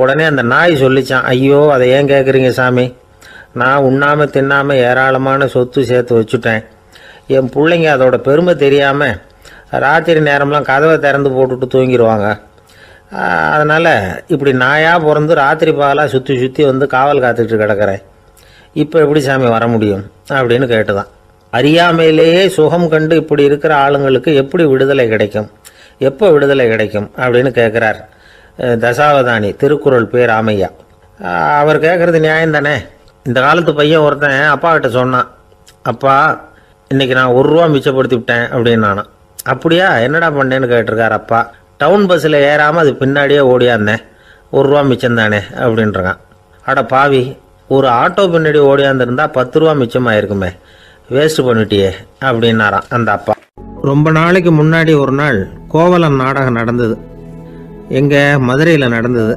உடனே அந்த நாய் சொல்லிச்சான், ஐயோ அதை ஏன் கேட்குறீங்க சாமி, நான் உண்ணாமல் தின்னாமல் ஏராளமான சொத்து சேர்த்து வச்சுட்டேன். என் பிள்ளைங்க அதோட பெருமை தெரியாமல் ராத்திரி நேரம்லாம் கதவை திறந்து போட்டுட்டு தூங்கிடுவாங்க. அதனால் இப்படி நாயாக பிறந்து ராத்திரி பகலாக சுற்றி சுற்றி காவல் காத்துக்கிட்டு கிடக்கிறேன். இப்போ எப்படி சாமி வர முடியும் அப்படின்னு கேட்டுதான். அறியாமையிலேயே சுகம் கண்டு இப்படி இருக்கிற ஆளுங்களுக்கு எப்படி விடுதலை கிடைக்கும், எப்போ விடுதலை கிடைக்கும் அப்படின்னு கேட்குறார் தசாவதானி, திருக்குறள் பேர் ராமையா. அவர் கேட்குறது நியாயம் தானே. இந்த காலத்து பையன் ஒருத்தன் அப்பா கிட்ட சொன்னான், அப்பா இன்னைக்கு நான் 1 ரூபா மிச்சப்படுத்தி விட்டேன் அப்படின்னு. நானும் அப்படியா, என்னடா பண்ணேன்னு கேட்டிருக்கார் அப்பா. டவுன் பஸ்ஸில் ஏறாமல் அது பின்னாடியே ஓடியாந்தேன், 1 ரூபா மிச்சம் தானே அப்படின்றான். அட பாவி, ஒரு ஆட்டோ பின்னாடி ஓடியாந்துருந்தா 10 ரூபா மிச்சமாயிருக்குமே, வேஸ்ட் பண்ணிட்டியே அப்படின்னாரான் அந்த அப்பா. ரொம்ப நாளைக்கு முன்னாடி ஒரு நாள் கோவலன் நாடகம் நடந்தது. எங்கள் மதுரையில் நடந்தது.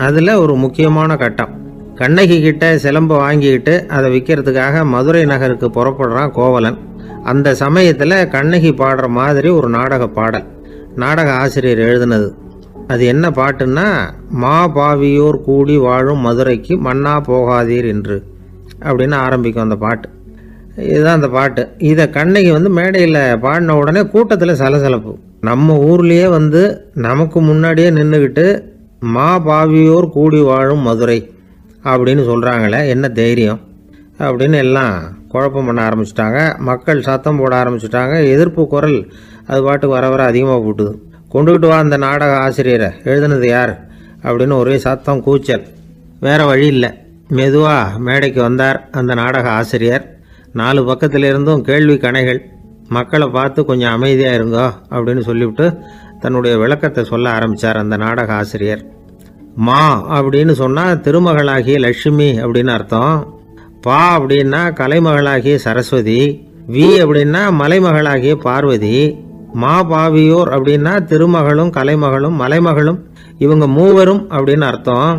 அதில் ஒரு முக்கியமான கட்டம், கண்ணகி கிட்ட சிலம்பை வாங்கிக்கிட்டு அதை விற்கிறதுக்காக மதுரை நகருக்கு புறப்படுறான் கோவலன். அந்த சமயத்தில் கண்ணகி பாடுற மாதிரி ஒரு நாடக பாடல், நாடக ஆசிரியர் எழுதினது. அது என்ன பாட்டுன்னா, மா பாவியோர் கூடி வாழும் மதுரைக்கு மன்னா போகாதீர் என்று அப்படின்னு ஆரம்பிக்கும் அந்த பாட்டு. இதுதான் அந்த பாட்டு. இதை கண்ணகி மேடையில் பாடின உடனே கூட்டத்தில் சலசலப்பு. நம்ம ஊர்லேயே நமக்கு முன்னாடியே நின்றுக்கிட்டு மா பாவியோர் கூடி வாழும் மதுரை அப்படின்னு சொல்கிறாங்களே, என்ன தைரியம் அப்படின்னு எல்லாம் குழப்பம் பண்ண ஆரம்பிச்சிட்டாங்க. மக்கள் சத்தம் போட ஆரம்பிச்சிட்டாங்க. எதிர்ப்பு குரல் அது பாட்டுக்கு வர வர அதிகமாக போட்டுது. கொண்டுகிட்டு வா அந்த நாடக ஆசிரியரை, எழுதுனது யார் அப்படின்னு ஒரே சத்தம், கூச்சல். வேறு வழி இல்லை. மெதுவாக மேடைக்கு வந்தார் அந்த நாடக ஆசிரியர். 4 பக்கத்திலிருந்தும் கேள்வி கணைகள். மக்களை பார்த்து கொஞ்சம் அமைதியாக இருங்கோ அப்படின்னு சொல்லிவிட்டு தன்னுடைய விளக்கத்தை சொல்ல ஆரம்பித்தார் அந்த நாடக ஆசிரியர். மா அப்படின்னு சொன்னால் திருமகளாகிய லட்சுமி அப்படின்னு அர்த்தம். பா அப்படின்னா கலைமகளாகிய சரஸ்வதி. வி அப்படின்னா மலைமகளாகிய பார்வதி. மா பாவியோர் அப்படின்னா திருமகளும் கலைமகளும் மலைமகளும், இவங்க மூவரும் அப்படின்னு அர்த்தம்.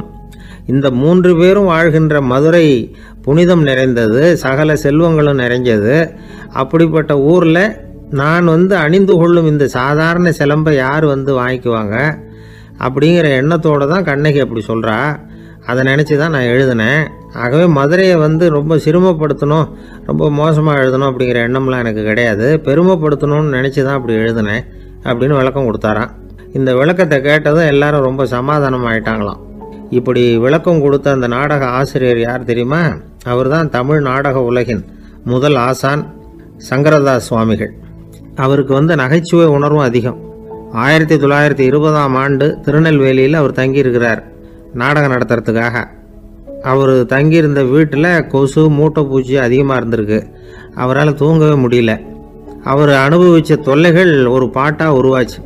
இந்த 3 பேரும் வாழ்கின்ற மதுரை புனிதம் நிறைந்தது, சகல செல்வங்களும் நிறைஞ்சது. அப்படிப்பட்ட ஊரில் நான் அணிந்து கொள்ளும் இந்த சாதாரண சிலம்பை யார் வாங்கிக்குவாங்க அப்படிங்கிற எண்ணத்தோடு தான் கண்ணகி அப்படி சொல்கிறா. அதை நினச்சி தான் நான் எழுதினேன். ஆகவே மதுரையை ரொம்ப சிரமப்படுத்தணும், ரொம்ப மோசமாக எழுதணும் அப்படிங்கிற எண்ணம்லாம் எனக்கு கிடையாது. பெருமைப்படுத்தணும்னு நினச்சி தான் அப்படி எழுதினேன் அப்படின்னு விளக்கம் கொடுத்தாராம். இந்த விளக்கத்தை கேட்டதும் எல்லாரும் ரொம்ப சமாதானம் ஆயிட்டாங்களாம். இப்படி விளக்கம் கொடுத்த அந்த நாடக ஆசிரியர் யார் தெரியுமா? அவர் தான் தமிழ் நாடக உலகின் முதல் ஆசான் சங்கரதாஸ் சுவாமிகள். அவருக்கு நகைச்சுவை உணர்வும் அதிகம். 1920ஆம் ஆண்டு திருநெல்வேலியில் அவர் தங்கியிருக்கிறார் நாடகம் நடத்துறதுக்காக. அவர் தங்கியிருந்த வீட்டில் கொசு மூட்டை பூச்சி அதிகமாக இருந்திருக்கு. அவரால் தூங்கவே முடியல. அவர் அனுபவித்த தொல்லைகள் ஒரு பாட்டாக உருவாச்சு.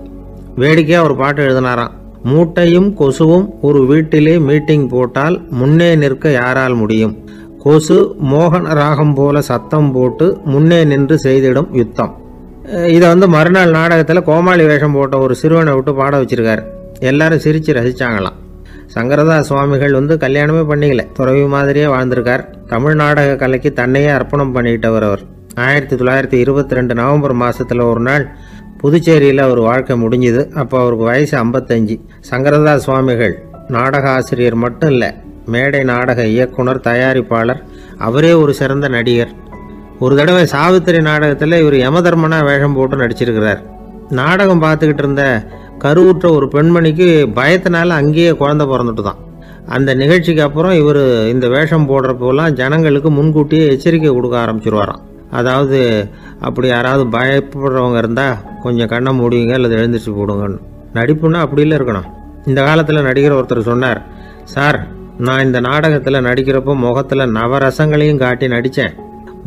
வேடிக்கையாக ஒரு பாட்டு எழுதினாராம். மூட்டையும் கொசுவும் ஒரு வீட்டிலே மீட்டிங் போட்டால் முன்னே நிற்க யாரால் முடியும்? கொசு மோகன ராகம் போல சத்தம் போட்டு முன்னே நின்று செய்திடும் யுத்தம். இதை மறுநாள் நாடகத்தில் கோமாளி வேஷம் போட்ட ஒரு சிறுவனை விட்டு பாட வச்சிருக்காரு. எல்லாரும் சிரித்து ரசித்தாங்களாம். சங்கரதாஸ் சுவாமிகள் கல்யாணமே பண்ணிக்கல, துறவி மாதிரியே வாழ்ந்திருக்கார். தமிழ் நாடக கலைக்கு தன்னையே அர்ப்பணம் பண்ணிட்டவர் அவர். 1922 நவம்பர் மாதத்தில் ஒரு நாள் புதுச்சேரியில் அவர் வாழ்க்கை முடிஞ்சுது. அப்போ அவருக்கு வயசு 55. சங்கரதாஸ் சுவாமிகள் நாடக ஆசிரியர் மட்டும் இல்லை, மேடை நாடக இயக்குனர், தயாரிப்பாளர், அவரே ஒரு சிறந்த நடிகர். ஒரு தடவை சாவித்திரி நாடகத்தில் இவர் யமதர்மனா வேஷம் போட்டு நடிச்சிருக்கிறார். நாடகம் பார்த்துக்கிட்டு இருந்த கருவுற்ற ஒரு பெண்மணிக்கு பயத்தினால அங்கேயே குழந்தை பிறந்துட்டு தான். அந்த நிகழ்ச்சிக்கு அப்புறம் இவர் இந்த வேஷம் போடுறப்போலாம் ஜனங்களுக்கு முன்கூட்டியே எச்சரிக்கை கொடுக்க ஆரம்பிச்சிருவாராம். அதாவது அப்படி யாராவது பயப்படுறவங்க இருந்தால் கொஞ்சம் கண்ணை மூடுவீங்க அல்லது எழுந்திரிச்சு போடுங்கன்னு. நடிப்புன்னா அப்படிலாம் இருக்கணும். இந்த காலத்தில் நடிகர் ஒருத்தர் சொன்னார், சார் நான் இந்த நாடகத்தில் நடிக்கிறப்போ முகத்தில் நவரசங்களையும் காட்டி நடித்தேன்,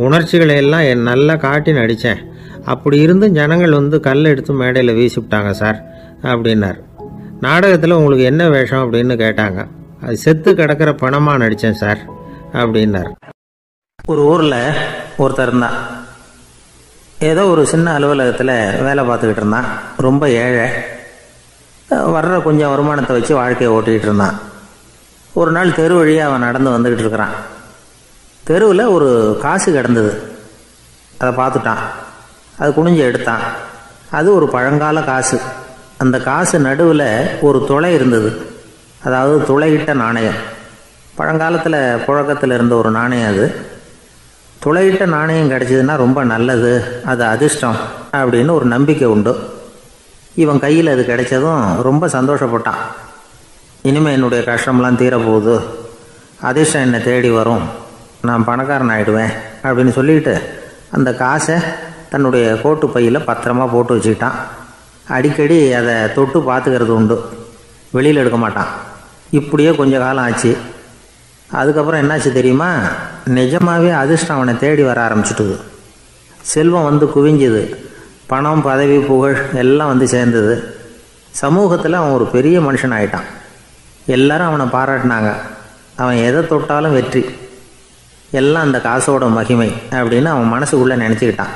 உணர்ச்சிகளை எல்லாம் நல்லா காட்டி நடித்தேன். அப்படி இருந்தும் ஜனங்கள் கல்லை எடுத்து மேடையில் வீசிவிட்டாங்க சார் அப்படின்னார். நாடகத்தில் உங்களுக்கு என்ன வேஷம் அப்படின்னு கேட்டாங்க. அது செத்து கிடக்கிற பணமாக நடித்தேன் சார் அப்படின்னார். ஒரு ஊரில் ஒருத்தர் இருந்தான். ஏதோ ஒரு சின்ன அலுவலகத்தில் வேலை பார்த்துக்கிட்டு இருந்தான். ரொம்ப ஏழை. வர்ற கொஞ்சம் வருமானத்தை வச்சு வாழ்க்கையை ஓட்டிகிட்டு இருந்தான். ஒரு நாள் தெரு வழியாக அவன் நடந்து வந்துக்கிட்டு இருக்கிறான். தெருவில் ஒரு காசு கிடந்தது. அதை பார்த்துட்டான். அது குனிஞ்சு எடுத்தான். அது ஒரு பழங்கால காசு. அந்த காசு நடுவில் ஒரு துளை இருந்தது. அதாவது துளையிட்ட நாணயம். பழங்காலத்தில் புழக்கத்தில் இருந்த ஒரு நாணயம் அது. துளையிட்ட நாணயம் கிடச்சிதுன்னா ரொம்ப நல்லது, அது அதிர்ஷ்டம் அப்படின்னு ஒரு நம்பிக்கை உண்டு. இவன் கையில் அது கிடைச்சதும் ரொம்ப சந்தோஷப்பட்டான். இனிமேல் என்னுடைய கஷ்டம்லாம் தீரப்போகுது, அதிர்ஷ்டம் என்னை தேடி வரும், நான் பணக்காரன் ஆகிடுவேன் அப்படின்னு சொல்லிட்டு அந்த காசை தன்னுடைய கோட்டு பையில் பத்திரமா போட்டு வச்சுக்கிட்டான். அடிக்கடி அதை தொட்டு பார்த்துக்கிறது உண்டு, வெளியில் எடுக்க மாட்டான். இப்படியே கொஞ்ச காலம் ஆச்சு. அதுக்கப்புறம் என்னாச்சு தெரியுமா? நிஜமாகவே அதிர்ஷ்டம் அவனை தேடி வர ஆரம்பிச்சுட்டுது. செல்வம் குவிஞ்சுது. பணம், பதவி, புகழ் எல்லாம் சேர்ந்தது. சமூகத்தில் அவன் ஒரு பெரிய மனுஷன் ஆகிட்டான். எல்லாரும் அவனை பாராட்டினாங்க. அவன் எதை தொட்டாலும் வெற்றி, எல்லாம் அந்த காசோட மகிமை அப்படின்னு அவன் மனசுக்குள்ளே நினச்சிக்கிட்டான்.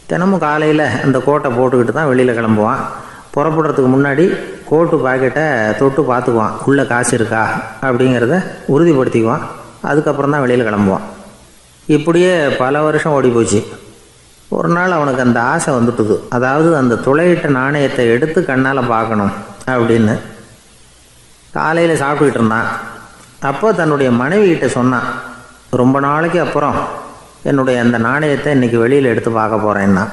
தினமும் காலையில் அந்த கோட்டை போட்டுக்கிட்டு தான் வெளியில் கிளம்புவான். புறப்படுறதுக்கு முன்னாடி கோட்டு பாக்கெட்டை தொட்டு பார்த்துக்குவான், உள்ளே காசு இருக்கா அப்படிங்கிறத உறுதிப்படுத்திக்குவான். அதுக்கப்புறம் தான் வெளியில் கிளம்புவான். இப்படியே பல வருஷம் ஓடி போச்சு. ஒரு நாள் அவனுக்கு அந்த ஆசை வந்துட்டுது. அதாவது அந்த துளையிட்ட நாணயத்தை எடுத்து கண்ணால் பார்க்கணும் அப்படின்னு. காலையில் சாப்பிட்டுக்கிட்டு இருந்தான். அப்போ தன்னுடைய மனைவிகிட்ட சொன்னான், ரொம்ப நாளைக்கு அப்புறம் என்னுடைய அந்த நாணயத்தை இன்றைக்கி வெளியில் எடுத்து பார்க்க போகிறேன்னா.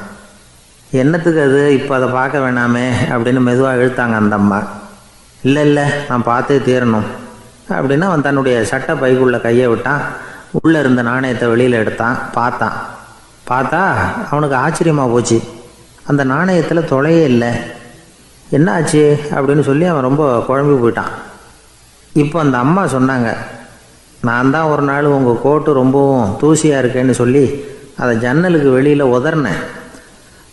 என்னத்துக்கு அது, இப்போ அதை பார்க்க வேணாமே அப்படின்னு மெதுவாக இழுத்தாங்க அந்த அம்மா. இல்லை நான் பார்த்தே தீரணும் அப்படின்னு அவன் தன்னுடைய சட்டை பைக்குள்ளே கையை விட்டான். உள்ளே இருந்த நாணயத்தை வெளியில் எடுத்தான். பார்த்தா அவனுக்கு ஆச்சரியமாக போச்சு. அந்த நாணயத்தில் தொலையே இல்லை. என்ன ஆச்சு அப்படின்னு சொல்லி அவன் ரொம்ப குழம்பி போயிட்டான். இப்போ அந்த அம்மா சொன்னாங்க, நான் தான் ஒரு நாள் உங்கள் கோட்டு ரொம்பவும் தூசியாக இருக்கேன்னு சொல்லி அதை ஜன்னலுக்கு வெளியில் உதறினேன்.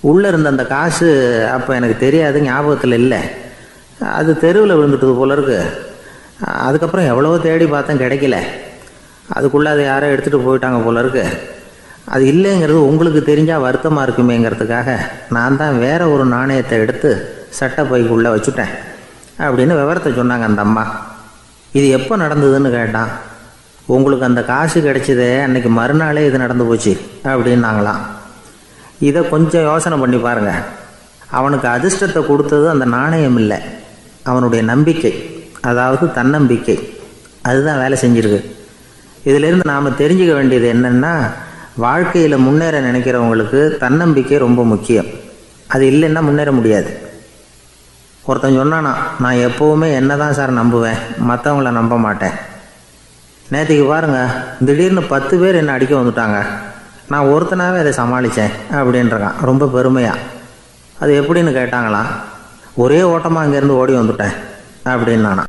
உள்ளே இருந்த அந்த காசு அப்போ எனக்கு தெரியாது, ஞாபகத்தில் இல்லை. அது தெருவில் விழுந்துட்டது போல இருக்கு. அதுக்கப்புறம் எவ்வளவோ தேடி பார்த்தேன், கிடைக்கல. அதுக்குள்ளே அதை யாரோ எடுத்துகிட்டு போயிட்டாங்க போல இருக்கு. அது இல்லைங்கிறது உங்களுக்கு தெரிஞ்சால் வருத்தமாக இருக்குமேங்கிறதுக்காக நான் தான் வேற ஒரு நாணயத்தை எடுத்து சட்டை பைக்குள்ளே வச்சுட்டேன் அப்படின்னு விவரத்தை சொன்னாங்க அந்த அம்மா. இது எப்போ நடந்ததுன்னு கேட்டான். உங்களுக்கு அந்த காசு கிடைச்சதே அன்னைக்கு மறுநாளே இது நடந்து போச்சு அப்படின்னாங்களாம். இதை கொஞ்சம் யோசனை பண்ணி பாருங்க. அவனுக்கு அதிர்ஷ்டத்தை கொடுத்தது அந்த நாணயம் இல்லை, அவனுடைய நம்பிக்கை, அதாவது தன்னம்பிக்கை. அதுதான் வேலை செஞ்சிருக்கு. இதிலிருந்து நாம் தெரிஞ்சுக்க வேண்டியது என்னென்னா, வாழ்க்கையில் முன்னேற நினைக்கிறவங்களுக்கு தன்னம்பிக்கை ரொம்ப முக்கியம். அது இல்லைன்னா முன்னேற முடியாது. ஒருத்தன் சொன்னானா, நான் எப்போவுமே என்ன தான் சார் நம்புவேன், மற்றவங்கள நம்ப மாட்டேன். நேற்றுக்கு பாருங்கள், திடீர்னு 10 பேர் என்னை அடிக்க வந்துட்டாங்க, நான் ஒருத்தனாகவே அதை சமாளித்தேன் அப்படின்றான் ரொம்ப பெருமையாக. அது எப்படின்னு கேட்டாங்களாம். ஒரே ஓட்டமாக அங்கேருந்து ஓடி வந்துட்டேன் அப்படின்னு நானா.